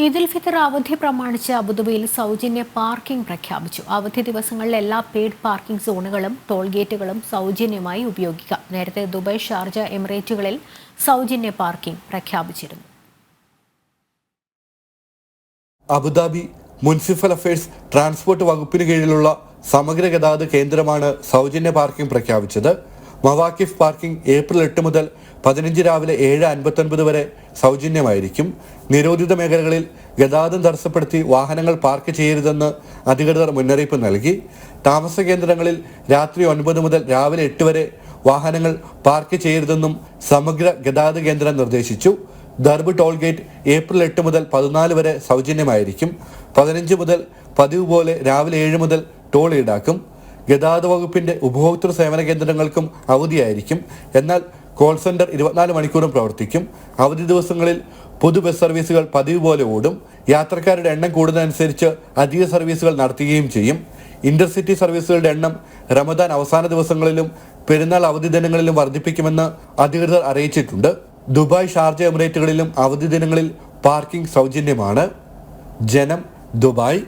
ഈദുൽ ഫിത്തർ അവധി പ്രമാണിച്ച് അബുദാബിയിൽ സൗജന്യ പാർക്കിംഗ് പ്രഖ്യാപിച്ചു. അവധി ദിവസങ്ങളിൽ എല്ലാ പെയ്ഡ് പാർക്കിംഗ് സോണുകളും ടോൾ ഗേറ്റുകളും സൗജന്യമായി ഉപയോഗിക്കാം. നേരത്തെ ദുബായ്, ഷാർജ, എമിറേറ്റുകളിൽ സൗജന്യ പാർക്കിംഗ് പ്രഖ്യാപിച്ചിരുന്നു. അബുദാബി മുനിസിപ്പൽ അഫയേഴ്സ് ട്രാൻസ്പോർട്ട് വകുപ്പിന് കീഴിലുള്ള സമഗ്ര ഗതാഗത കേന്ദ്രമാണ് സൗജന്യ പാർക്കിംഗ് പ്രഖ്യാപിച്ചത്. മവാക്കിഫ് പാർക്കിംഗ് ഏപ്രിൽ 8 മുതൽ 15 രാവിലെ 7:59 വരെ സൗജന്യമായിരിക്കും. നിരോധിത മേഖലകളിൽ ഗതാഗതം തടസ്സപ്പെടുത്തി വാഹനങ്ങൾ പാർക്ക് ചെയ്യരുതെന്ന് അധികൃതർ മുന്നറിയിപ്പ് നൽകി. താമസ കേന്ദ്രങ്ങളിൽ രാത്രി 9 മുതൽ രാവിലെ 8 വരെ വാഹനങ്ങൾ പാർക്ക് ചെയ്യരുതെന്നും സമഗ്ര ഗതാഗത കേന്ദ്രം നിർദ്ദേശിച്ചു. ദർബ് ടോൾ ഗേറ്റ് ഏപ്രിൽ 8 മുതൽ 14 വരെ സൗജന്യമായിരിക്കും. 15 മുതൽ പതിവ് പോലെ രാവിലെ 7 മുതൽ ടോൾ ഈടാക്കും. ഗതാഗത വകുപ്പിന്റെ ഉപഭോക്തൃ സേവന കേന്ദ്രങ്ങൾക്കും അവധിയായിരിക്കും. എന്നാൽ കോൾ സെന്റർ 24 മണിക്കൂറും പ്രവർത്തിക്കും. അവധി ദിവസങ്ങളിൽ പൊതു ബസ് സർവീസുകൾ പതിവ് പോലെ ഓടും. യാത്രക്കാരുടെ എണ്ണം കൂടുന്നതനുസരിച്ച് അധിക സർവീസുകൾ നടത്തുകയും ചെയ്യും. ഇന്റർസിറ്റി സർവീസുകളുടെ എണ്ണം റമദാൻ അവസാന ദിവസങ്ങളിലും പെരുന്നാൾ അവധി ദിനങ്ങളിലും വർദ്ധിപ്പിക്കുമെന്ന് അധികൃതർ അറിയിച്ചിട്ടുണ്ട്. ദുബായ്, ഷാർജ, എമിറേറ്റുകളിലും അവധി ദിനങ്ങളിൽ പാർക്കിംഗ് സൗജന്യമാണ്. ജനം, ദുബായ്.